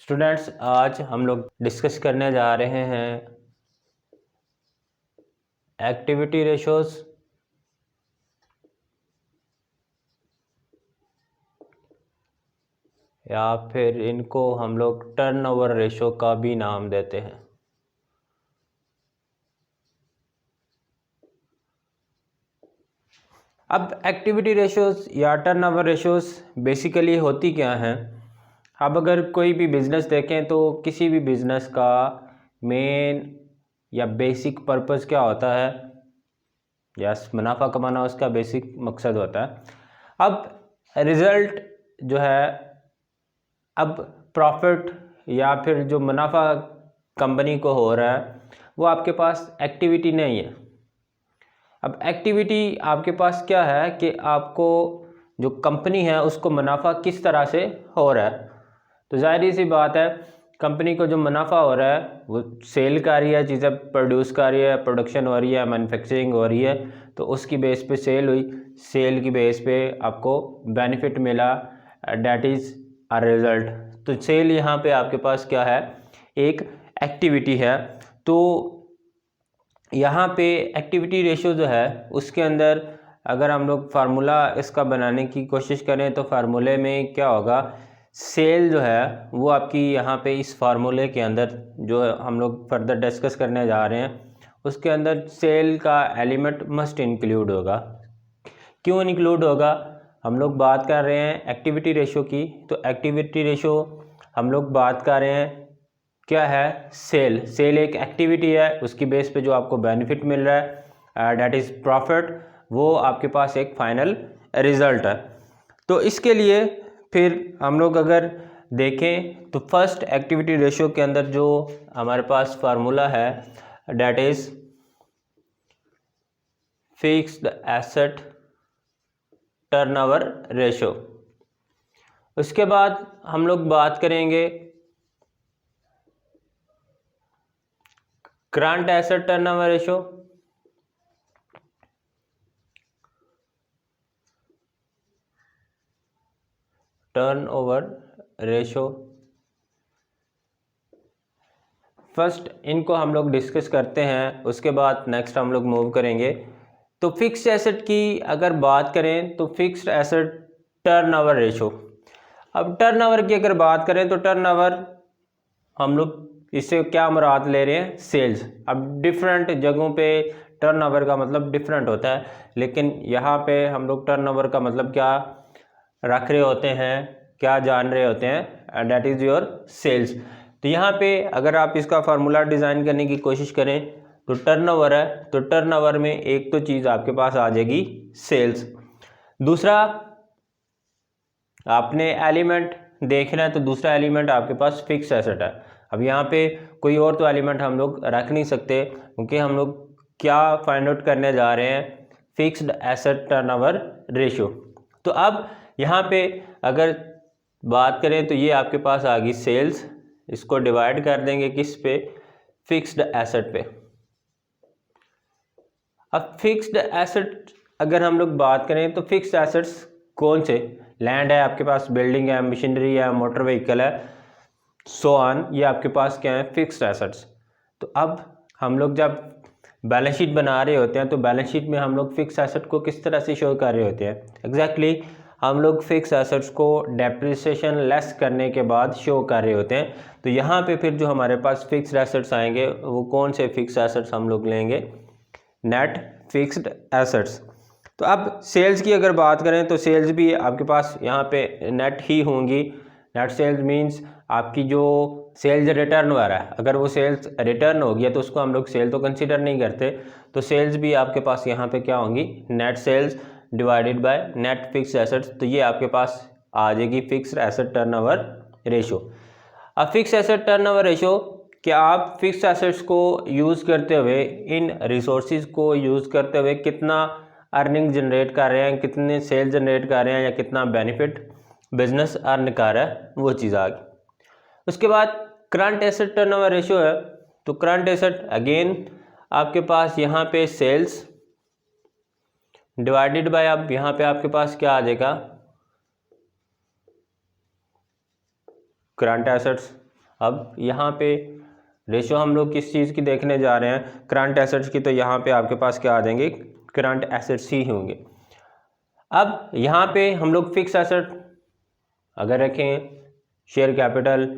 Students, आज हम लोग डिस्कस करने जा रहे हैं एक्टिविटी रेशोस या फिर इनको हम लोग टर्नओवर रेशो का भी नाम देते हैं। अब एक्टिविटी रेशोस या टर्नओवर रेशोस बेसिकली होती क्या हैं? अब अगर कोई भी बिज़नेस देखें तो किसी भी बिज़नेस का मेन या बेसिक पर्पस क्या होता है? यस, मुनाफा कमाना उसका बेसिक मकसद होता है। अब रिज़ल्ट जो है, अब प्रॉफिट या फिर जो मुनाफा कंपनी को हो रहा है वो आपके पास एक्टिविटी नहीं है। अब एक्टिविटी आपके पास क्या है कि आपको जो कंपनी है उसको मुनाफा किस तरह से हो रहा है। तो जाहिर सी बात है, कंपनी को जो मुनाफा हो रहा है वो सेल कर रही है, चीज़ें प्रोड्यूस कर रही है, प्रोडक्शन हो रही है, मैन्युफैक्चरिंग हो रही है, तो उसकी बेस पे सेल हुई, सेल की बेस पे आपको बेनिफिट मिला, डैट इज़ अ रिज़ल्ट। तो सेल यहाँ पे आपके पास क्या है, एक एक्टिविटी है। तो यहाँ पे एक्टिविटी रेशो जो है उसके अंदर अगर हम लोग फार्मूला इसका बनाने की कोशिश करें तो फार्मूले में क्या होगा, सेल जो है वो आपकी यहाँ पे इस फार्मूले के अंदर जो हम लोग फर्दर डिस्कस करने जा रहे हैं उसके अंदर सेल का एलिमेंट मस्ट इंक्लूड होगा। क्यों इंक्लूड होगा? हम लोग बात कर रहे हैं एक्टिविटी रेशो की, तो एक्टिविटी रेशो हम लोग बात कर रहे हैं क्या है, सेल एक एक्टिविटी है, उसकी बेस पे जो आपको बेनिफिट मिल रहा है डैट इज़ प्रॉफिट, वो आपके पास एक फाइनल रिजल्ट है। तो इसके लिए फिर हम लोग अगर देखें तो फर्स्ट एक्टिविटी रेशो के अंदर जो हमारे पास फार्मूला है that is fixed asset turnover ratio. उसके बाद हम लोग बात करेंगे current asset turnover ratio, turnover ratio. First इनको हम लोग डिस्कस करते हैं, उसके बाद नेक्स्ट हम लोग मूव करेंगे। तो फिक्स्ड एसेट की अगर बात करें तो फिक्स्ड एसेट टर्नओवर रेशो। अब टर्नओवर की अगर बात करें तो टर्नओवर हम लोग इससे क्या मुराद ले रहे हैं, सेल्स। अब डिफरेंट जगहों पे टर्नओवर का मतलब डिफरेंट होता है, लेकिन यहाँ पे हम लोग टर्नओवर का मतलब क्या रख रहे होते हैं, क्या जान रहे होते हैं, डैट इज़ योर सेल्स। तो यहाँ पे अगर आप इसका फार्मूला डिज़ाइन करने की कोशिश करें तो टर्नओवर है, तो टर्नओवर में एक तो चीज़ आपके पास आ जाएगी सेल्स। दूसरा आपने एलिमेंट देखना है तो दूसरा एलिमेंट आपके पास फिक्स एसेट है। अब यहाँ पे कोई और तो एलिमेंट हम लोग रख नहीं सकते, क्योंकि हम लोग क्या फाइंड आउट करने जा रहे हैं, फिक्स्ड एसेट टर्नओवर रेशियो। तो अब यहाँ पे अगर बात करें तो ये आपके पास आ गई सेल्स, इसको डिवाइड कर देंगे किस पे, फिक्स्ड एसेट पे। अब फिक्स्ड एसेट अगर हम लोग बात करें तो फिक्स्ड एसेट्स कौन से, लैंड है आपके पास, बिल्डिंग है, मशीनरी है, मोटर व्हीकल है, सो ऑन, ये आपके पास क्या है, फिक्स्ड एसेट्स। तो अब हम लोग जब बैलेंस शीट बना रहे होते हैं तो बैलेंस शीट में हम लोग फिक्स एसेट को किस तरह से शो कर रहे होते हैं, एग्जैक्टली हम लोग फिक्स एसेट्स को डेप्रिसिएशन लेस करने के बाद शो कर रहे होते हैं। तो यहाँ पे फिर जो हमारे पास फिक्स्ड एसेट्स आएंगे वो कौन से फिक्स एसेट्स हम लोग लेंगे, नेट फिक्स्ड एसेट्स। तो अब सेल्स की अगर बात करें तो सेल्स भी आपके पास यहाँ पे नेट ही होंगी। नेट सेल्स मींस आपकी जो सेल्स रिटर्न हो रहा है, अगर वो सेल्स रिटर्न हो गया तो उसको हम लोग सेल तो कंसीडर नहीं करते, तो सेल्स भी आपके पास यहाँ पे क्या होंगी, net sales divided by net fix assets. तो ये आपके पास आ जाएगी फिक्स्ड एसेट टर्नओवर रेशो। अब फिक्स एसेट टर्नओवर रेशो, क्या आप फिक्स एसेट्स को यूज़ करते हुए, इन रिसोर्सेज को यूज़ करते हुए कितना अर्निंग जनरेट कर रहे हैं, कितने सेल जनरेट कर रहे हैं, या कितना बेनिफिट बिजनेस अर्न कर रहा है, वो चीज़ आ गई। उसके बाद करंट एसेट टर्नओवर रेशियो है, तो करंट एसेट अगेन आपके पास यहाँ पे सेल्स डिवाइडेड बाय, अब यहाँ पे आपके पास क्या आ जाएगा, करंट एसेट्स। अब यहाँ पे रेशो हम लोग किस चीज़ की देखने जा रहे हैं, करंट एसेट्स की, तो यहाँ पे आपके पास क्या आ जाएंगे, करंट एसेट्स ही होंगे। अब यहाँ पे हम लोग फिक्स एसेट अगर रखें, शेयर कैपिटल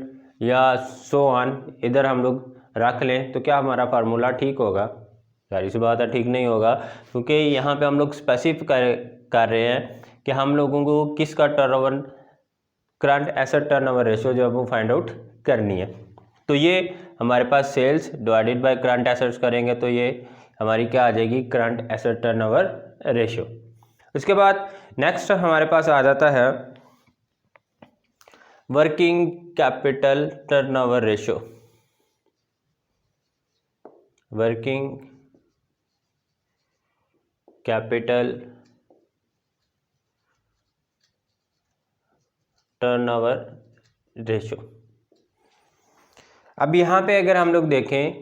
या सो ऑन इधर हम लोग रख लें, तो क्या हमारा फार्मूला ठीक होगा? जाहिर सी बात है ठीक नहीं होगा, क्योंकि यहाँ पे हम लोग स्पेसिफाई कर रहे हैं कि हम लोगों को किसका turnover, current asset turnover ratio जो है वो फाइंड आउट करनी है। तो ये हमारे पास sales divided by current assets करेंगे तो ये हमारी क्या आ जाएगी, करंट एसेट टर्नओवर रेशियो। उसके बाद नेक्स्ट हमारे पास आ जाता है working capital turnover ratio. Working capital turnover ratio. अब यहाँ पे अगर हम लोग देखें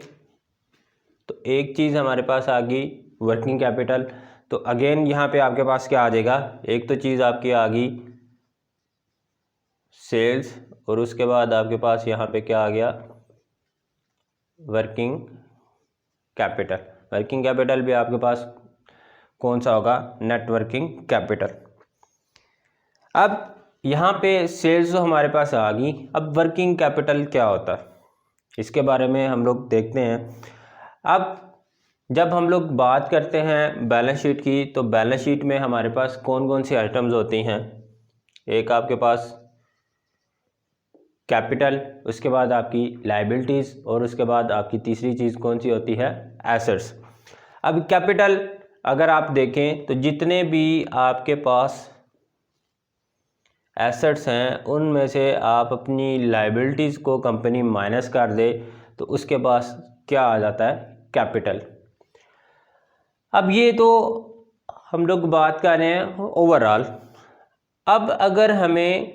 तो एक चीज़ हमारे पास आ गई वर्किंग कैपिटल, तो अगेन यहाँ पे आपके पास क्या आ जाएगा, एक तो चीज़ आपकी आ गई सेल्स और उसके बाद आपके पास यहाँ पे क्या आ गया, वर्किंग कैपिटल। वर्किंग कैपिटल भी आपके पास कौन सा होगा, नेट वर्किंग कैपिटल। अब यहाँ पे सेल्स जो हमारे पास आ गई, अब वर्किंग कैपिटल क्या होता है इसके बारे में हम लोग देखते हैं। अब जब हम लोग बात करते हैं बैलेंस शीट की, तो बैलेंस शीट में हमारे पास कौन कौन सी आइटम्स होती हैं, एक आपके पास कैपिटल, उसके बाद आपकी लायबिलिटीज़ और उसके बाद आपकी तीसरी चीज़ कौन सी होती है, एसेट्स। अब कैपिटल अगर आप देखें तो जितने भी आपके पास एसेट्स हैं उनमें से आप अपनी लायबिलिटीज़ को कंपनी माइनस कर दे तो उसके पास क्या आ जाता है, कैपिटल। अब ये तो हम लोग बात कर रहे हैं ओवरऑल। अब अगर हमें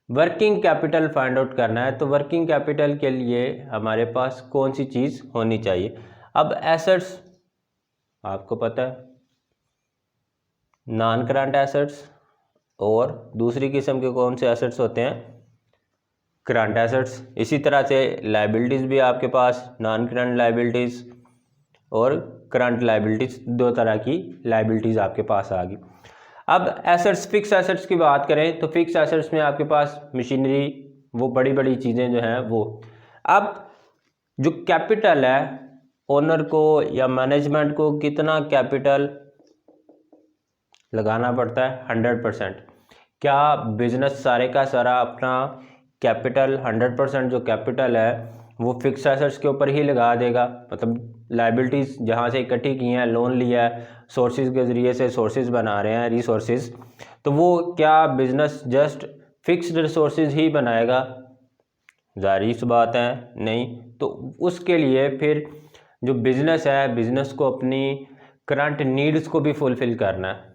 वर्किंग कैपिटल फाइंड आउट करना है तो वर्किंग कैपिटल के लिए हमारे पास कौन सी चीज़ होनी चाहिए। अब एसेट्स आपको पता है नॉन करंट एसेट्स, और दूसरी किस्म के कौन से एसेट्स होते हैं, करंट एसेट्स। इसी तरह से लायबिलिटीज़ भी आपके पास नॉन करंट लायबिलिटीज़ और करंट लायबिलिटीज़, दो तरह की लायबिलिटीज़ आपके पास आ गई। अब एसेट्स, फिक्स एसेट्स की बात करें तो फिक्स एसेट्स में आपके पास मशीनरी, वो बड़ी बड़ी चीज़ें जो हैं वो। अब जो कैपिटल है, ओनर को या मैनेजमेंट को कितना कैपिटल लगाना पड़ता है, 100%। क्या बिजनेस सारे का सारा अपना कैपिटल 100% जो कैपिटल है वो फिक्स एसेट्स के ऊपर ही लगा देगा, मतलब लायबिलिटीज़ जहाँ से इकट्ठी की हैं, लोन लिया है, सोर्सेज के ज़रिए से सोर्सेज बना रहे हैं, रिसोर्सेज, तो वो क्या बिजनेस जस्ट फिक्स्ड रिसोर्सेज ही बनाएगा, जाहिर सी बात है नहीं। तो उसके लिए फिर जो बिज़नेस है, बिज़नेस को अपनी करंट नीड्स को भी फुलफ़िल करना है।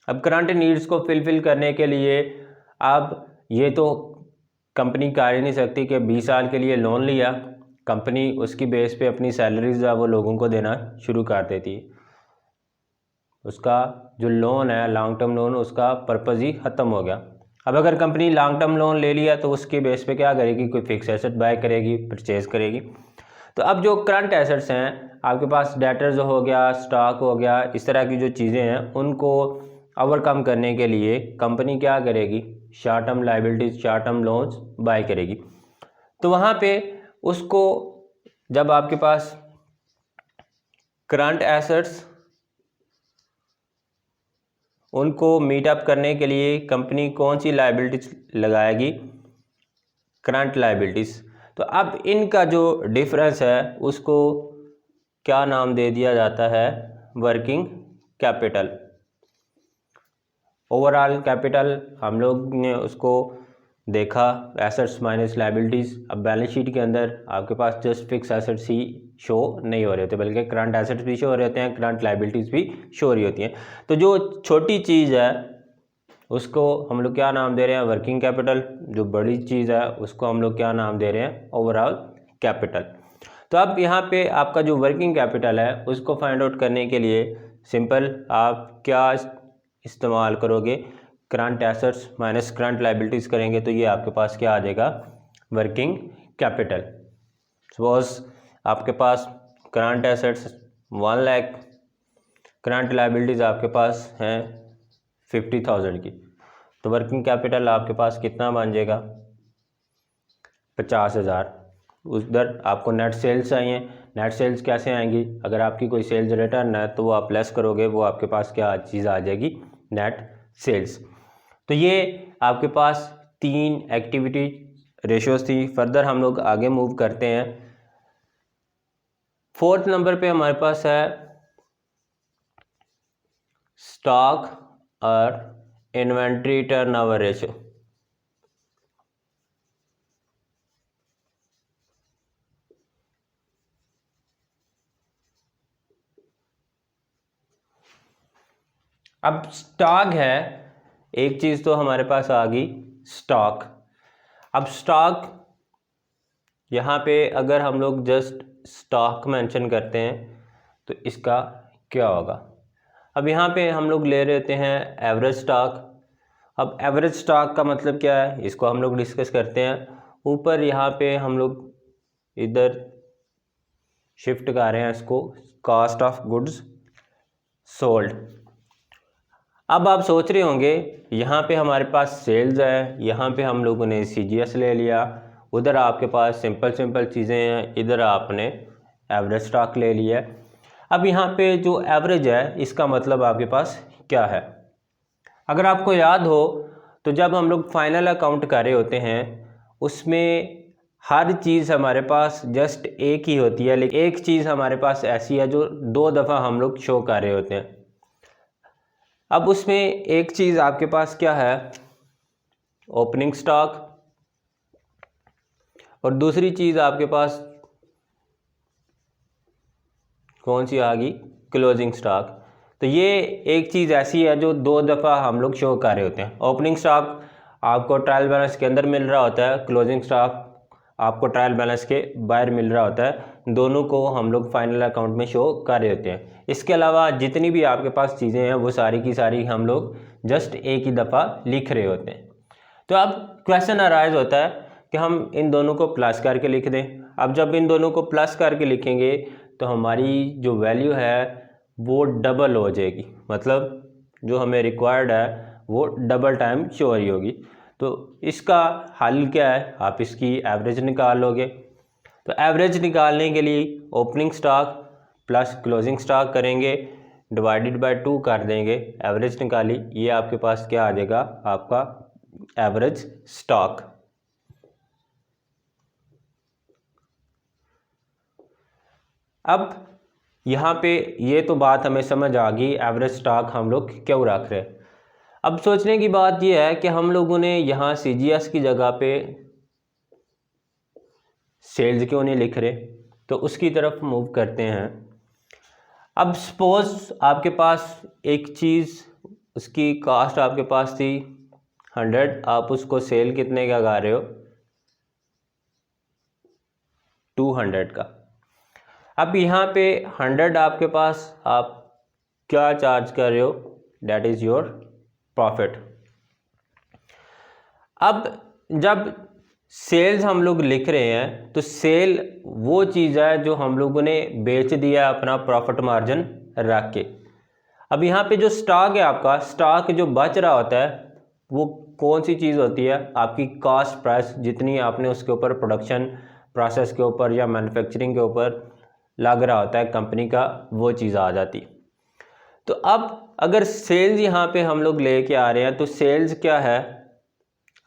अब करंट नीड्स को फुलफ़िल करने के लिए अब ये तो कंपनी कर ही नहीं सकती कि 20 साल के लिए लोन लिया, कंपनी उसकी बेस पे अपनी सैलरीज वो लोगों को देना शुरू कर देती है, उसका जो लोन है लॉन्ग टर्म लोन, उसका पर्पज़ ही ख़त्म हो गया। अब अगर कंपनी लॉन्ग टर्म लोन ले लिया तो उसके बेस पे क्या करेगी, कोई फिक्स एसेट बाय करेगी, परचेज़ करेगी। तो अब जो करंट एसेट्स हैं आपके पास, डेटर्स हो गया, स्टॉक हो गया, इस तरह की जो चीज़ें हैं उनको ओवरकम करने के लिए कंपनी क्या करेगी, short term liabilities, short term loans buy करेगी। तो वहाँ पे उसको जब आपके पास करंट एसेट्स, उनको मीट अप करने के लिए कंपनी कौन सी लायबिलिटीज़ लगाएगी, करंट लायबिलिटीज़। तो अब इनका जो डिफरेंस है उसको क्या नाम दे दिया जाता है, वर्किंग कैपिटल। ओवरऑल कैपिटल हम लोग ने उसको देखा, एसेट्स माइनस लायबिलिटीज़। अब बैलेंस शीट के अंदर आपके पास जस्ट फिक्स एसेट्स ही शो नहीं हो रहे होते, बल्कि करंट एसेट्स भी शो हो रहे होते हैं, करंट लायबिलिटीज़ भी शो हो रही होती हैं। तो जो छोटी चीज़ है उसको हम लोग क्या नाम दे रहे हैं, वर्किंग कैपिटल। जो बड़ी चीज़ है उसको हम लोग क्या नाम दे रहे हैं, ओवरऑल कैपिटल। तो अब यहाँ पे आपका जो वर्किंग कैपिटल है उसको फाइंड आउट करने के लिए सिंपल आप क्या इस्तेमाल करोगे, current assets minus current liabilities करेंगे तो ये आपके पास क्या आ जाएगा, वर्किंग कैपिटल। सपोज आपके पास current assets 1 lakh, current liabilities आपके पास हैं 50,000 की, तो वर्किंग कैपिटल आपके पास कितना बन जाएगा 50,000। उधर आपको नेट सेल्स चाहिए, नेट सेल्स कैसे आएंगी, अगर आपकी कोई सेल्स रिटर्न है तो वो आप लेस करोगे, वो आपके पास क्या चीज़ आ जाएगी, नेट सेल्स। तो ये आपके पास 3 एक्टिविटी रेशियोज थी। फर्दर हम लोग आगे मूव करते हैं। 4th नंबर पे हमारे पास है स्टॉक और इन्वेंट्री टर्नओवर रेशियो। अब स्टॉक है, एक चीज़ तो हमारे पास आ गई स्टॉक। अब स्टॉक यहाँ पे अगर हम लोग जस्ट स्टॉक मेंशन करते हैं तो इसका क्या होगा। अब यहाँ पे हम लोग ले लेते हैं एवरेज स्टॉक। अब एवरेज स्टॉक का मतलब क्या है, इसको हम लोग डिस्कस करते हैं। ऊपर यहाँ पे हम लोग इधर शिफ्ट कर रहे हैं इसको, कॉस्ट ऑफ गुड्स सोल्ड। अब आप सोच रहे होंगे यहाँ पे हमारे पास सेल्स है, यहाँ पे हम लोगों ने CGS ले लिया, उधर आपके पास सिंपल चीज़ें हैं, इधर आपने एवरेज स्टॉक ले लिया। अब यहाँ पे जो एवरेज है इसका मतलब आपके पास क्या है। अगर आपको याद हो तो जब हम लोग फाइनल अकाउंट कर रहे होते हैं उसमें हर चीज़ हमारे पास जस्ट एक ही होती है, लेकिन एक चीज़ हमारे पास ऐसी है जो 2 दफ़ा हम लोग शो कर रहे होते हैं। अब उसमें एक चीज़ आपके पास क्या है, ओपनिंग स्टॉक, और दूसरी चीज़ आपके पास कौन सी आ गई, क्लोजिंग स्टॉक। तो ये एक चीज़ ऐसी है जो 2 दफ़ा हम लोग शो कर रहे होते हैं। ओपनिंग स्टॉक आपको ट्रायल बैलेंस के अंदर मिल रहा होता है, क्लोजिंग स्टॉक आपको ट्रायल बैलेंस के बाहर मिल रहा होता है, दोनों को हम लोग फाइनल अकाउंट में शो कर रहे होते हैं। इसके अलावा जितनी भी आपके पास चीज़ें हैं वो सारी की सारी हम लोग जस्ट एक ही दफ़ा लिख रहे होते हैं। तो अब क्वेश्चन अराइज होता है कि हम इन दोनों को प्लस करके लिख दें। अब जब इन दोनों को प्लस करके लिखेंगे तो हमारी जो वैल्यू है वो डबल हो जाएगी, मतलब जो हमें रिक्वायर्ड है वो डबल टाइम शो हो रही होगी। तो इसका हल क्या है, आप इसकी एवरेज निकाल लोगे। तो एवरेज निकालने के लिए opening stock plus closing stock करेंगे, डिवाइडेड बाय 2 कर देंगे, एवरेज निकाली, ये आपके पास क्या आ जाएगा, आपका एवरेज स्टॉक। अब यहाँ पे ये तो बात हमें समझ आ गई एवरेज स्टॉक हम लोग क्यों रख रहे हैं। अब सोचने की बात यह है कि हम लोगों ने यहाँ CGS की जगह पे सेल्स क्यों नहीं लिख रहे, तो उसकी तरफ मूव करते हैं। अब सपोज आपके पास एक चीज़, उसकी कॉस्ट आपके पास थी 100, आप उसको सेल कितने का कर रहे हो, 200 का। अब यहाँ पे 100 आपके पास आप क्या चार्ज कर रहे हो, डेट इज़ योर प्रॉफिट। अब जब सेल्स हम लोग लिख रहे हैं तो सेल वो चीज़ है जो हम लोगों ने बेच दिया अपना प्रॉफिट मार्जिन रख के। अब यहाँ पे जो स्टॉक है आपका, स्टॉक जो बच रहा होता है वो कौन सी चीज़ होती है, आपकी कॉस्ट प्राइस जितनी आपने उसके ऊपर प्रोडक्शन प्रोसेस के ऊपर या मैन्युफैक्चरिंग के ऊपर लग रहा होता है कंपनी का, वो चीज़ आ जाती। तो अब अगर सेल्स यहाँ पे हम लोग लेके आ रहे हैं तो सेल्स क्या है,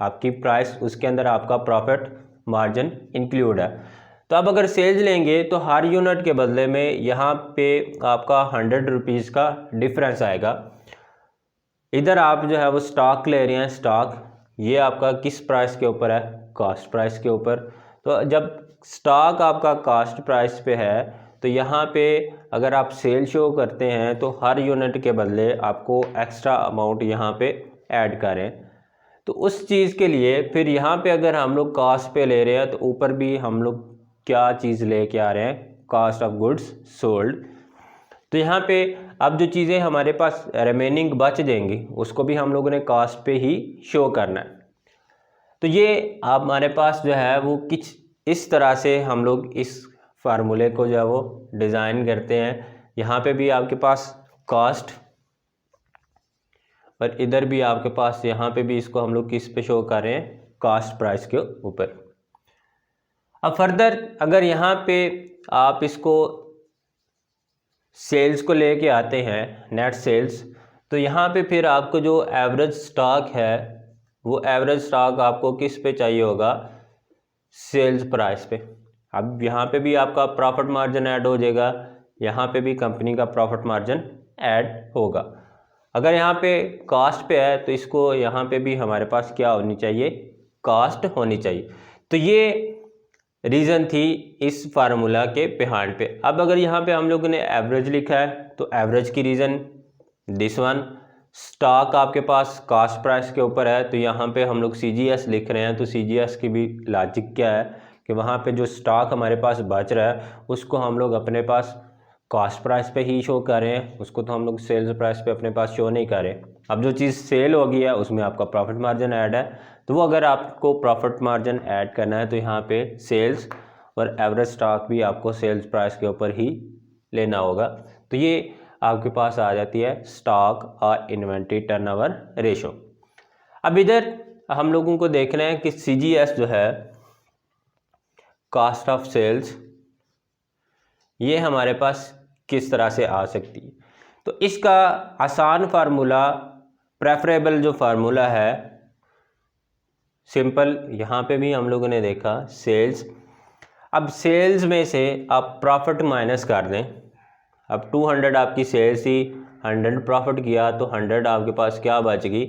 आपकी प्राइस, उसके अंदर आपका प्रॉफिट मार्जिन इंक्लूड है। तो अब अगर सेल्स लेंगे तो हर यूनिट के बदले में यहाँ पे आपका 100 रुपीज़ का डिफरेंस आएगा। इधर आप जो है वो स्टॉक ले रहे हैं, स्टॉक ये आपका किस प्राइस के ऊपर है, कॉस्ट प्राइस के ऊपर। तो जब स्टॉक आपका कॉस्ट प्राइस पे है तो यहाँ पे अगर आप सेल शो करते हैं तो हर यूनिट के बदले आपको एक्स्ट्रा अमाउंट यहाँ पे ऐड करें। तो उस चीज़ के लिए फिर यहाँ पे अगर हम लोग कॉस्ट पे ले रहे हैं तो ऊपर भी हम लोग क्या चीज़ लेके आ रहे हैं, कॉस्ट ऑफ गुड्स सोल्ड। तो यहाँ पे अब जो चीज़ें हमारे पास रिमेनिंग बच जाएंगी उसको भी हम लोगों ने कॉस्ट पे ही शो करना है। तो ये हमारे पास जो है वो कुछ इस तरह से हम लोग इस फार्मूले को जो है वो डिज़ाइन करते हैं। यहाँ पे भी आपके पास कॉस्ट और इधर भी आपके पास, यहाँ पे भी इसको हम लोग किस पे शो कर रहे हैं, कॉस्ट प्राइस के ऊपर। अब फर्दर अगर यहाँ पे आप इसको सेल्स को लेके आते हैं, नेट सेल्स, तो यहाँ पे फिर आपको जो एवरेज स्टॉक है वो एवरेज स्टॉक आपको किस पे चाहिए होगा, सेल्स प्राइस पे। अब यहाँ पे भी आपका प्रॉफिट मार्जिन ऐड हो जाएगा, यहाँ पे भी कंपनी का प्रॉफिट मार्जिन ऐड होगा। अगर यहाँ पे कॉस्ट पे है तो इसको यहाँ पे भी हमारे पास क्या होनी चाहिए, कॉस्ट होनी चाहिए। तो ये रीज़न थी इस फार्मूला के बिहाइंड पे। अब अगर यहाँ पे हम लोगों ने एवरेज लिखा है तो एवरेज की रीज़न दिस वन, स्टॉक आपके पास कॉस्ट प्राइस के ऊपर है तो यहाँ पे हम लोग CGS लिख रहे हैं। तो CGS की भी लॉजिक क्या है कि वहाँ पे जो स्टॉक हमारे पास बच रहा है उसको हम लोग अपने पास कॉस्ट प्राइस पे ही शो कर रहे हैं, उसको तो हम लोग सेल्स प्राइस पे अपने पास शो नहीं कर रहे। अब जो चीज़ सेल हो गई है उसमें आपका प्रॉफिट मार्जिन ऐड है, तो वो अगर आपको प्रॉफिट मार्जिन ऐड करना है तो यहाँ पे सेल्स और एवरेज स्टॉक भी आपको सेल्स प्राइस के ऊपर ही लेना होगा। तो ये आपके पास आ जाती है स्टॉक और इन्वेंट्री टर्नओवर रेशो। अब इधर हम लोगों को देखना है कि CGS जो है, कॉस्ट ऑफ सेल्स, ये हमारे पास किस तरह से आ सकती है। तो इसका आसान फार्मूला, प्रेफरेबल जो फार्मूला है, सिंपल, यहाँ पे भी हम लोगों ने देखा सेल्स। अब सेल्स में से आप प्रॉफिट माइनस कर दें। अब 200 आपकी सेल्स थी, 100 प्रॉफिट किया तो 100 आपके पास क्या बचेगी,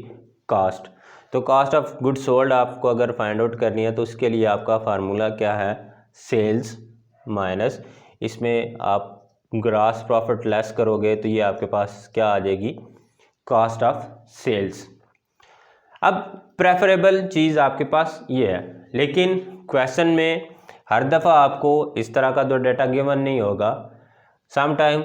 कॉस्ट। तो कॉस्ट ऑफ गुड सोल्ड आपको अगर फाइंड आउट करनी है तो उसके लिए आपका फार्मूला क्या है, सेल्स माइनस, इसमें आप ग्रॉस प्रॉफिट लेस करोगे तो ये आपके पास क्या आ जाएगी, कॉस्ट ऑफ सेल्स। अब प्रेफरेबल चीज़ आपके पास ये है, लेकिन क्वेश्चन में हर दफ़ा आपको इस तरह का तो डेटा गिवन नहीं होगा, सम टाइम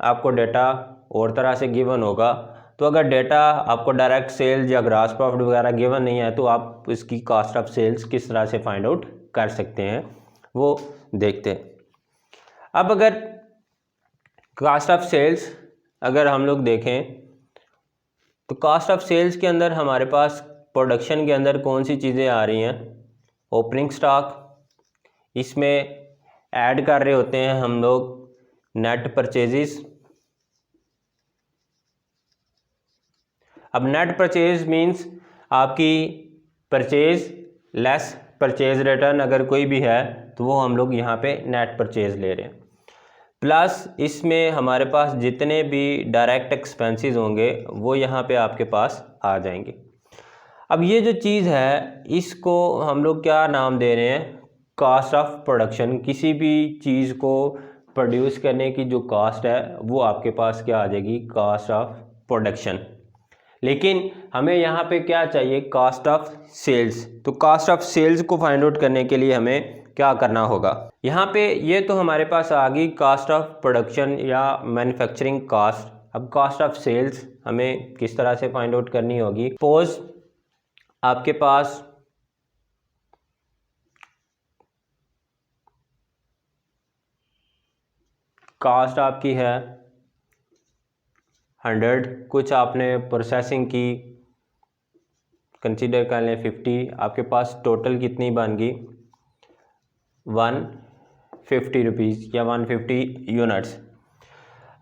आपको डेटा और तरह से गिवन होगा। तो अगर डेटा आपको डायरेक्ट सेल्स या ग्रॉस प्रॉफिट वगैरह गिवन नहीं है तो आप इसकी कॉस्ट ऑफ सेल्स किस तरह से फाइंड आउट कर सकते हैं वो देखते हैं। अब अगर कॉस्ट ऑफ सेल्स अगर हम लोग देखें तो कॉस्ट ऑफ सेल्स के अंदर हमारे पास प्रोडक्शन के अंदर कौन सी चीज़ें आ रही हैं, ओपनिंग स्टॉक, इसमें ऐड कर रहे होते हैं हम लोग नेट परचेजेस। अब नेट परचेज मींस आपकी परचेज लेस परचेज रिटर्न अगर कोई भी है तो वो हम लोग यहाँ पे नेट परचेज ले रहे हैं। प्लस इसमें हमारे पास जितने भी डायरेक्ट एक्सपेंसेस होंगे वो यहाँ पे आपके पास आ जाएंगे। अब ये जो चीज़ है इसको हम लोग क्या नाम दे रहे हैं, कॉस्ट ऑफ प्रोडक्शन। किसी भी चीज़ को प्रोड्यूस करने की जो कॉस्ट है वो आपके पास क्या आ जाएगी, कॉस्ट ऑफ प्रोडक्शन। लेकिन हमें यहाँ पे क्या चाहिए, कॉस्ट ऑफ सेल्स। तो कॉस्ट ऑफ सेल्स को फाइंड आउट करने के लिए हमें क्या करना होगा, यहाँ पे ये तो हमारे पास आ गई कॉस्ट ऑफ प्रोडक्शन या मैन्युफैक्चरिंग कॉस्ट। अब कॉस्ट ऑफ सेल्स हमें किस तरह से फाइंड आउट करनी होगी। सपोज आपके पास कॉस्ट आपकी है 100, कुछ आपने प्रोसेसिंग की कंसीडर कर लें 50, आपके पास टोटल कितनी बन गई 150 रुपीज़ या 150 यूनिट्स।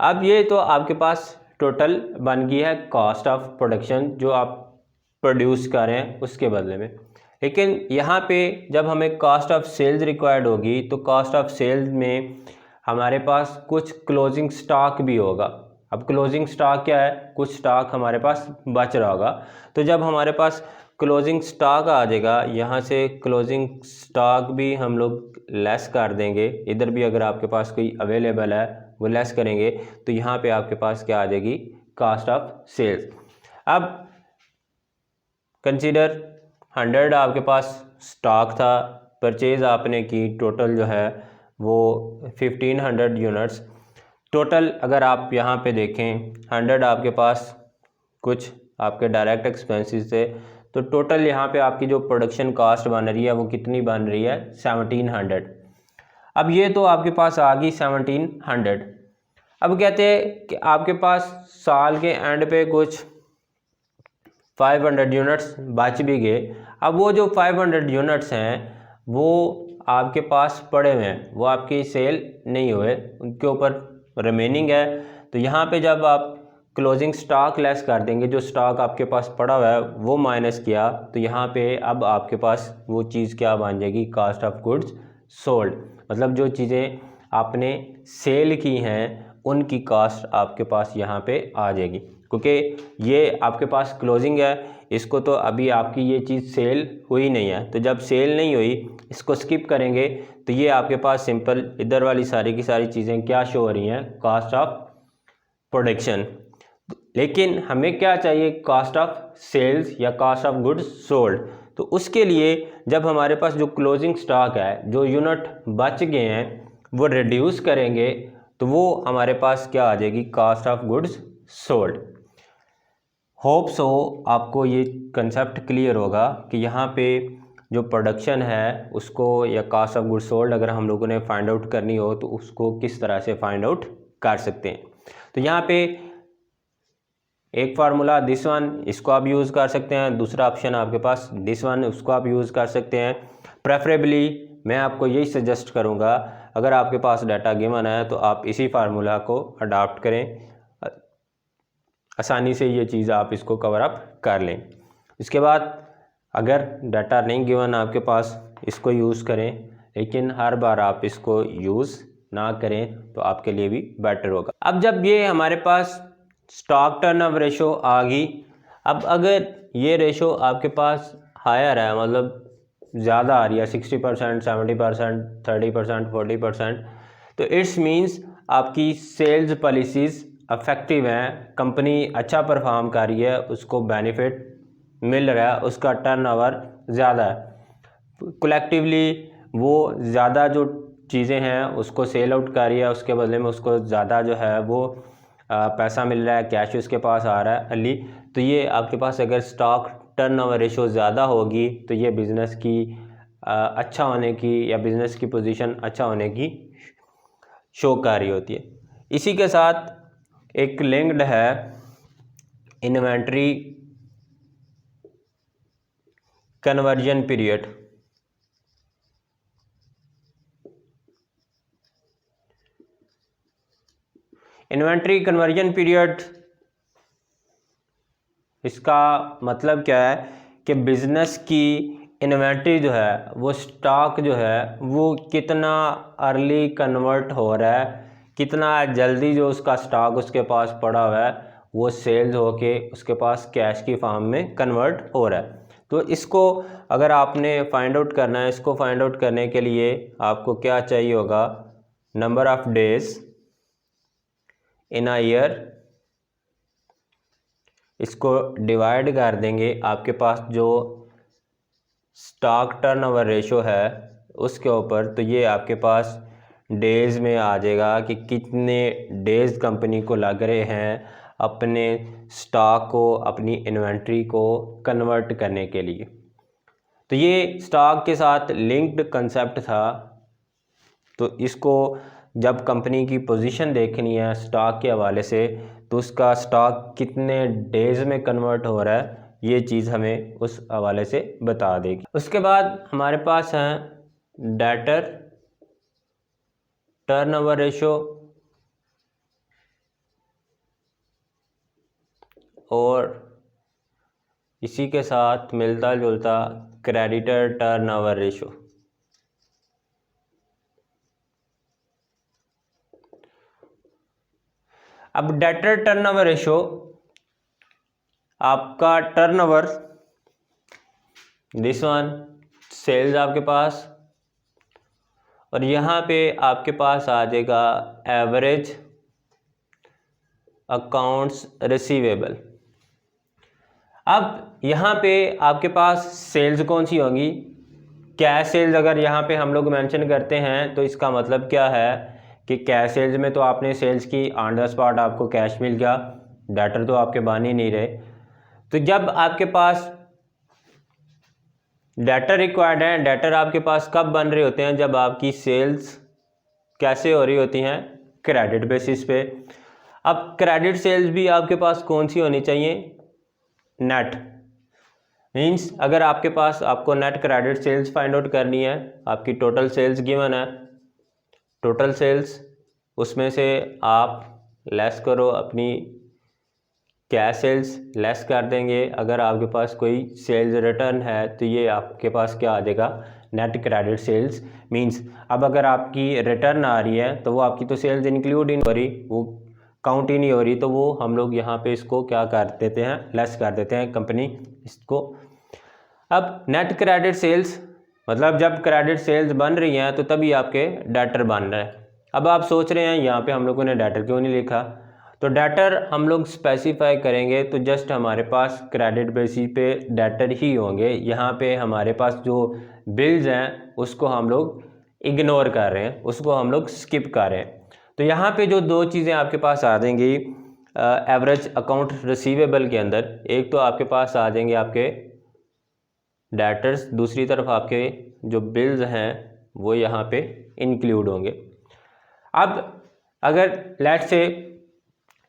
अब ये तो आपके पास टोटल बन गई है कॉस्ट ऑफ प्रोडक्शन जो आप प्रोड्यूस कर रहे हैं उसके बदले में। लेकिन यहाँ पे जब हमें कॉस्ट ऑफ सेल्स रिक्वायर्ड होगी तो कॉस्ट ऑफ सेल्स में हमारे पास कुछ क्लोजिंग स्टॉक भी होगा। अब क्लोजिंग स्टॉक क्या है, कुछ स्टॉक हमारे पास बच रहा होगा। तो जब हमारे पास क्लोजिंग स्टॉक आ जाएगा, यहाँ से क्लोजिंग स्टॉक भी हम लोग लेस कर देंगे। इधर भी अगर आपके पास कोई अवेलेबल है वो लेस करेंगे तो यहाँ पे आपके पास क्या आ जाएगी, कॉस्ट ऑफ सेल्स। अब कंसीडर 100 आपके पास स्टॉक था, परचेज आपने की, टोटल जो है वो 1500 यूनिट्स। टोटल अगर आप यहाँ पे देखें 100 आपके पास कुछ आपके डायरेक्ट एक्सपेंसेस थे तो टोटल यहाँ पे आपकी जो प्रोडक्शन कास्ट बन रही है वो कितनी बन रही है 1700। अब ये तो आपके पास आ गई 1700। अब कहते हैं कि आपके पास साल के एंड पे कुछ 500 यूनिट्स बच भी गए। अब वो जो 500 यूनिट्स हैं वो आपके पास पड़े हुए हैं, वो आपकी सेल नहीं हुए, उनके ऊपर रिमेनिंग है। तो यहाँ पे जब आप क्लोजिंग स्टॉक लेस कर देंगे, जो स्टॉक आपके पास पड़ा हुआ है वो माइनस किया, तो यहाँ पे अब आपके पास वो चीज़ क्या बन जाएगी, कास्ट ऑफ गुड्स सोल्ड। मतलब जो चीज़ें आपने सेल की हैं उनकी कास्ट आपके पास यहाँ पे आ जाएगी, क्योंकि ये आपके पास क्लोजिंग है, इसको तो अभी आपकी ये चीज़ सेल हुई नहीं है। तो जब सेल नहीं हुई, इसको स्किप करेंगे तो ये आपके पास सिंपल इधर वाली सारी की सारी चीज़ें क्या शो हो रही हैं, कास्ट ऑफ प्रोडक्शन। लेकिन हमें क्या चाहिए, कास्ट ऑफ सेल्स या कास्ट ऑफ गुड्स सोल्ड। तो उसके लिए जब हमारे पास जो क्लोजिंग स्टॉक है, जो यूनिट बच गए हैं वो रिड्यूस करेंगे, तो वो हमारे पास क्या आ जाएगी, cost of goods sold. Hope so आपको ये कंसेप्ट क्लियर होगा कि यहाँ पे जो प्रोडक्शन है उसको या कास्ट ऑफ गुड्स सोल्ड अगर हम लोगों ने फाइंड आउट करनी हो तो उसको किस तरह से फाइंड आउट कर सकते हैं। तो यहाँ पे एक फार्मूला दिस वन, इसको आप यूज़ कर सकते हैं। दूसरा ऑप्शन आपके पास दिस वन, उसको आप यूज़ कर सकते हैं। प्रेफरेबली मैं आपको यही सजेस्ट करूँगा, अगर आपके पास डाटा गिवन है तो आप इसी फार्मूला को अडॉप्ट करें, आसानी से ये चीज़ आप इसको कवर अप कर लें। इसके बाद अगर डाटा नहीं गिवन आपके पास, इसको यूज़ करें, लेकिन हर बार आप इसको यूज़ ना करें तो आपके लिए भी बेटर होगा। अब जब ये हमारे पास स्टॉक टर्नओवर रेशो आ गई, अब अगर ये रेशो आपके पास हायर है, मतलब ज़्यादा आ रही है 60%, 70%, 30%, 40%, तो इट्स मीन्स आपकी सेल्स पॉलिसीज़ अफेक्टिव हैं, कंपनी अच्छा परफॉर्म कर रही है, उसको बेनिफिट मिल रहा है, उसका टर्नओवर ज़्यादा है, कलेक्टिवली वो ज़्यादा जो चीज़ें हैं उसको सेल आउट कर रही है, उसके बदले में उसको ज़्यादा जो है वो पैसा मिल रहा है, कैश उसके पास आ रहा है अर्ली। तो ये आपके पास अगर स्टॉक टर्नओवर रेशो ज़्यादा होगी तो ये बिज़नेस की अच्छा होने की या बिज़नेस की पोजीशन अच्छा होने की शो कर रही होती है। इसी के साथ एक लिंक्ड है inventory conversion period. Inventory conversion period, इसका मतलब क्या है कि बिज़नेस की इन्वेंट्री जो है, वो स्टॉक जो है वो कितना अर्ली कन्वर्ट हो रहा है, कितना जल्दी जो उसका स्टॉक उसके पास पड़ा हुआ है वो सेल्स होके उसके पास कैश की फॉर्म में कन्वर्ट हो रहा है। तो इसको अगर आपने फाइंड आउट करना है, इसको फाइंड आउट करने के लिए आपको क्या चाहिए होगा, number of days in a year, इसको डिवाइड कर देंगे आपके पास जो स्टॉक टर्नओवर रेशो है उसके ऊपर, तो ये आपके पास डेज़ में आ जाएगा कि कितने डेज़ कंपनी को लग रहे हैं अपने स्टॉक को, अपनी इन्वेंट्री को कन्वर्ट करने के लिए। तो ये स्टॉक के साथ लिंक्ड कंसेप्ट था। तो इसको जब कंपनी की पोजीशन देखनी है स्टॉक के हवाले से, तो उसका स्टॉक कितने डेज़ में कन्वर्ट हो रहा है ये चीज़ हमें उस हवाले से बता देगी। उसके बाद हमारे पास हैं डेटर टर्नओवर रेशो और इसी के साथ मिलता जुलता क्रेडिटर टर्नओवर रेशो। अब डेटर टर्नओवर रेशो, आपका टर्नओवर दिस वन, सेल्स आपके पास, और यहाँ पे आपके पास आ जाएगा एवरेज अकाउंट्स रिसीवेबल। अब यहाँ पे आपके पास सेल्स कौन सी होंगी, कैश सेल्स अगर यहाँ पे हम लोग मेंशन करते हैं तो इसका मतलब क्या है कि कैश सेल्स में तो आपने सेल्स की ऑन द स्पॉट आपको कैश मिल गया, डेटर तो आपके बन ही नहीं रहे। तो जब आपके पास डेटर रिक्वायर्ड है। डेटर आपके पास कब बन रहे होते हैं, जब आपकी सेल्स कैसे हो रही होती हैं, क्रेडिट बेसिस पे। अब क्रेडिट सेल्स भी आपके पास कौन सी होनी चाहिए, नेट। मीन्स अगर आपके पास आपको net credit sales find out करनी है, आपकी टोटल सेल्स गिवन है, टोटल सेल्स उसमें से आप लेस करो अपनी कैश सेल्स, लेस कर देंगे। अगर आपके पास कोई सेल्स रिटर्न है तो ये आपके पास क्या आ जाएगा, नेट क्रेडिट सेल्स। मींस अब अगर आपकी रिटर्न आ रही है तो वो आपकी तो सेल्स इंक्लूड ही नहीं हो रही, वो काउंट ही नहीं हो रही, तो वो हम लोग यहाँ पे इसको क्या कर देते हैं, लेस कर देते हैं कंपनी इसको। अब नेट क्रेडिट सेल्स मतलब जब क्रेडिट सेल्स बन रही हैं तो तभी आपके डेटर बन रहे हैं। अब आप सोच रहे हैं यहाँ पे हम लोगों ने डेटर क्यों नहीं लिखा, तो डेटर हम लोग स्पेसिफाई करेंगे तो जस्ट हमारे पास क्रेडिट बेसिस पे डेटर ही होंगे। यहाँ पे हमारे पास जो बिल्स हैं उसको हम लोग इग्नोर कर रहे हैं, उसको हम लोग स्किप कर रहे हैं। तो यहाँ पे जो दो चीज़ें आपके पास आ जाएंगी एवरेज अकाउंट रिसीवेबल के अंदर, एक तो आपके पास आ जाएंगे आपके डेटर्स, दूसरी तरफ आपके जो बिल्स हैं वो यहाँ पे इंक्लूड होंगे। अब अगर लेट्स से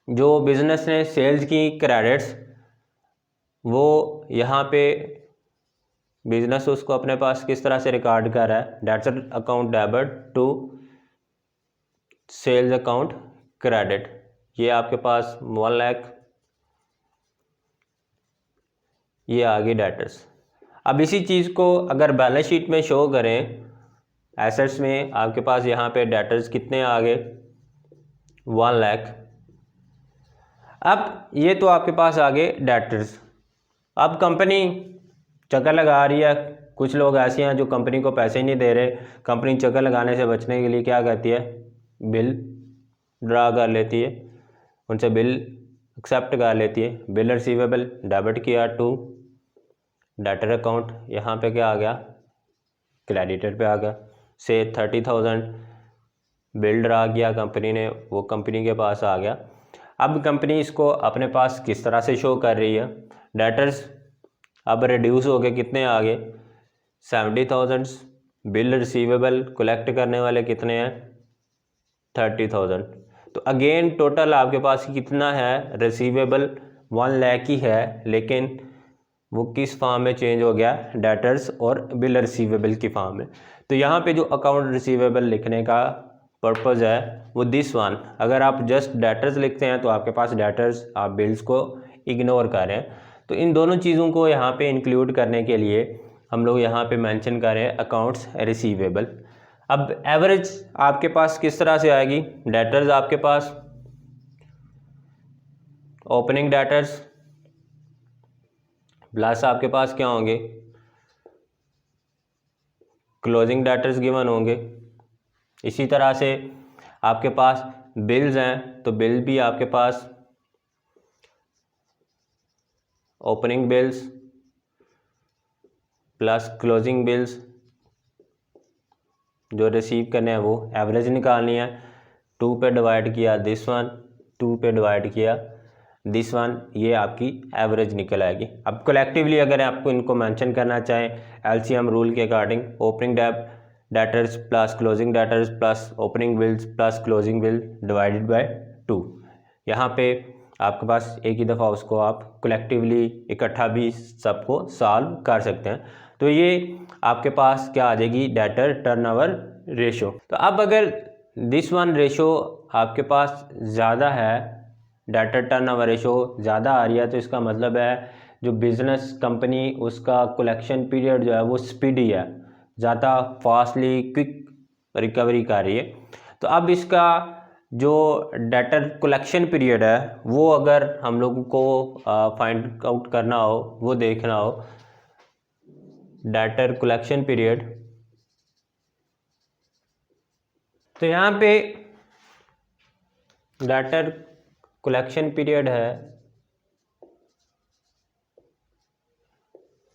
जो बिज़नेस ने सेल्स की क्रेडिट्स, वो यहाँ पे बिजनेस उसको अपने पास किस तरह से रिकॉर्ड कर रहा है, debtor account debit to sales account credit. ये आपके पास 1 लाख, ये आ गई डेटर्स। अब इसी चीज़ को अगर बैलेंस शीट में शो करें, एसेट्स में आपके पास यहाँ पे डेटर्स कितने आ गए, 1 लाख। अब ये तो आपके पास आ गए डेटर्स। अब कंपनी चक्कर लगा रही है, कुछ लोग ऐसे हैं जो कंपनी को पैसे ही नहीं दे रहे, कंपनी चक्कर लगाने से बचने के लिए क्या करती है, बिल ड्रा कर लेती है, उनसे बिल एक्सेप्ट कर लेती है। बिल रिसीवेबल डेबिट किया टू डेटर अकाउंट, यहाँ पे क्या आ गया, क्रेडिटर पे आ गया। से 30,000 बिल ड्रा किया कंपनी ने, वो कंपनी के पास आ गया। अब कंपनी इसको अपने पास किस तरह से शो कर रही है, डेटर्स अब रिड्यूस हो गए, कितने आ गए, 70,000। बिल रिसीवेबल कलेक्ट करने वाले कितने हैं, 30,000। तो अगेन टोटल आपके पास कितना है, रिसीवेबल 1 लाख ही है, लेकिन वो किस फॉर्म में चेंज हो गया, डेटर्स और बिल रिसीवेबल की फॉर्म में। तो यहाँ पे जो अकाउंट रिसीवेबल लिखने का पर्पज़ है वो दिस वन। अगर आप जस्ट डेटर्स लिखते हैं तो आपके पास डेटर्स, आप बिल्स को इग्नोर कर रहे हैं। तो इन दोनों चीज़ों को यहाँ पे इंक्लूड करने के लिए हम लोग यहाँ पे मेंशन कर रहे हैं अकाउंट्स रिसीवेबल। अब एवरेज आपके पास किस तरह से आएगी, डेटर्स आपके पास ओपनिंग डेटर्स प्लस आपके पास क्या होंगे, क्लोजिंग डेटर्स गिवन होंगे। इसी तरह से आपके पास बिल्स हैं तो बिल भी आपके पास opening bills plus closing bills, जो रिसीव करने हैं वो एवरेज निकालनी है। 2 पे डिवाइड किया दिस वन, 2 पे डिवाइड किया दिस वन, ये आपकी एवरेज निकल आएगी। अब कलेक्टिवली अगर आपको इनको मेंशन करना चाहें एलसीएम रूल के according, opening debtors plus closing debtors plus opening bills plus closing bill divided by 2। यहाँ पे आपके पास एक ही दफ़ा उसको आप कलेक्टिवली इकट्ठा भी सबको सॉल्व कर सकते हैं। तो ये आपके पास क्या आ जाएगी, डेटर टर्नओवर रेशो। तो अब अगर दिस वन रेशो आपके पास ज़्यादा है, डेटर टर्नओवर रेशो ज़्यादा आ रही है, तो इसका मतलब है जो बिज़नेस कंपनी उसका कलेक्शन पीरियड जो है वो स्पीडी है, ज़्यादा फास्टली क्विक रिकवरी कर रही है। तो अब इसका जो डेटर कलेक्शन पीरियड है वो अगर हम लोगों को फाइंड आउट करना हो, वो देखना हो, डेटर कलेक्शन पीरियड, तो यहाँ पे डेटर कलेक्शन पीरियड है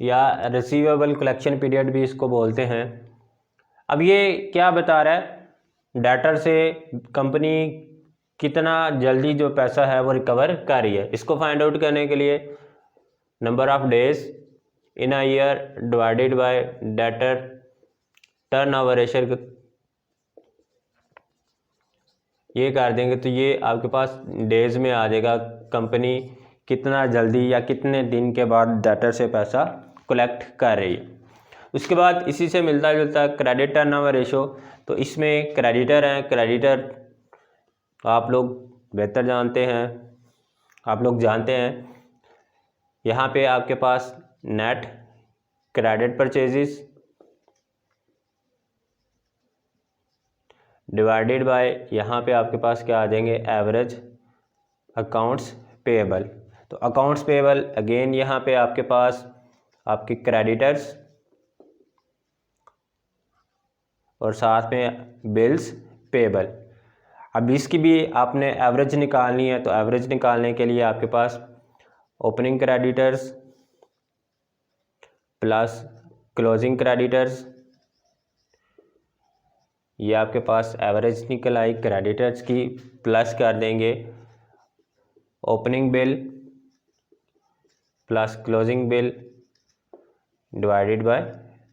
या रिसीवेबल कलेक्शन पीरियड भी इसको बोलते हैं। अब ये क्या बता रहा है, डेटर से कंपनी कितना जल्दी जो पैसा है वो रिकवर कर रही है। इसको फाइंड आउट करने के लिए number of days in a year divided by debtor turnover ratio, ये कर देंगे तो ये आपके पास डेज में आ जाएगा कंपनी कितना जल्दी या कितने दिन के बाद डेटर से पैसा कलेक्ट कर रही है। उसके बाद इसी से मिलता जुलता क्रेडिट टर्नओवर रेशो, तो इसमें क्रेडिटर हैं, क्रेडिटर आप लोग बेहतर जानते हैं, आप लोग जानते हैं यहाँ पे आपके पास net credit purchases divided by यहाँ पे आपके पास क्या आ जाएंगे एवरेज अकाउंट्स पेएबल। तो अकाउंट्स पेएबल अगेन यहाँ पे आपके पास आपके क्रेडिटर्स और साथ में बिल्स पेएबल। अब इसकी भी आपने एवरेज निकालनी है, तो एवरेज निकालने के लिए आपके पास opening creditors plus closing creditors, ये आपके पास एवरेज निकल आई क्रेडिटर्स की, प्लस कर देंगे opening bill plus closing bill divided by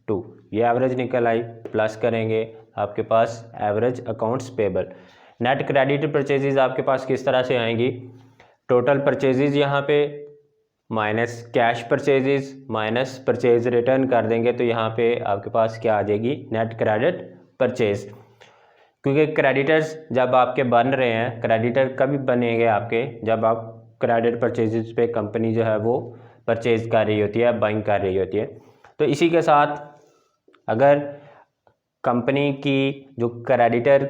2, ये एवरेज निकल आई, प्लस करेंगे आपके पास average accounts payable. Net credit purchases आपके पास किस तरह से आएंगी, टोटल परचेजेज यहाँ पे minus cash purchases minus purchase return कर देंगे, तो यहाँ पे आपके पास क्या आ जाएगी नेट क्रेडिट परचेज। क्योंकि क्रेडिटर्स जब आपके बन रहे हैं, क्रेडिटर कभी बनेंगे आपके जब आप क्रेडिट परचेजेस पे कंपनी जो है वो परचेज कर रही होती है, बाइंग कर रही होती है। तो इसी के साथ अगर कंपनी की जो क्रेडिटर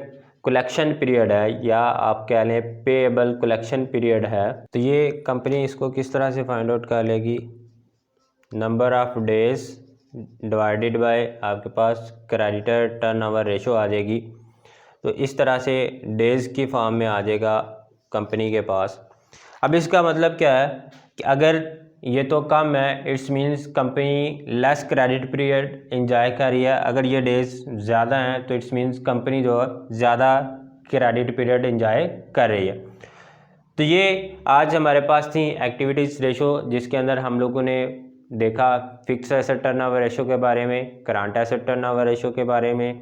कलेक्शन पीरियड है या आप कह लें पेएबल कलेक्शन पीरियड है, तो ये कंपनी इसको किस तरह से फाइंड आउट कर लेगी, number of days divided by आपके पास क्रेडिटर टर्नओवर रेशो आ जाएगी। तो इस तरह से डेज़ की फॉर्म में आ जाएगा कंपनी के पास। अब इसका मतलब क्या है कि अगर ये तो कम है, it's means company less credit period enjoy कर रही है। अगर ये डेज ज़्यादा हैं तो इट्स मीन्स कंपनी जो है ज़्यादा क्रेडिट पीरियड इंजॉय कर रही है। तो ये आज हमारे पास थी एक्टिविटीज़ रेशो, जिसके अंदर हम लोगों ने देखा फिक्स एसेट टर्नओवर रेशो के बारे में, करंट एसेट टर्नओवर रेशो के बारे में,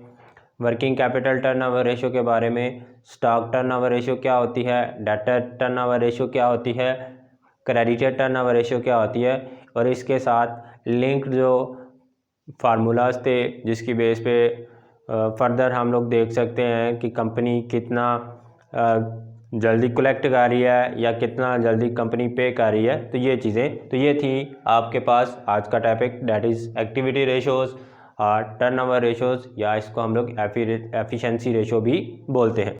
वर्किंग कैपिटल टर्नओवर रेशो के बारे में, स्टॉक टर्नओवर रेशो क्या होती है, डेटर टर्नओवर रेशो क्या होती है, क्रेडिटर टर्नओवर रेशो क्या होती है, और इसके साथ लिंक्ड जो फार्मूलाज थे जिसकी बेस पे फर्दर हम लोग देख सकते हैं कि कंपनी कितना जल्दी कलेक्ट कर रही है या कितना जल्दी कंपनी पे कर रही है। तो ये चीज़ें, तो ये थी आपके पास आज का topic, that is activity ratios और टर्नओवर रेशोज़, या इसको हम लोग एफिशिएंसी रेशो भी बोलते हैं।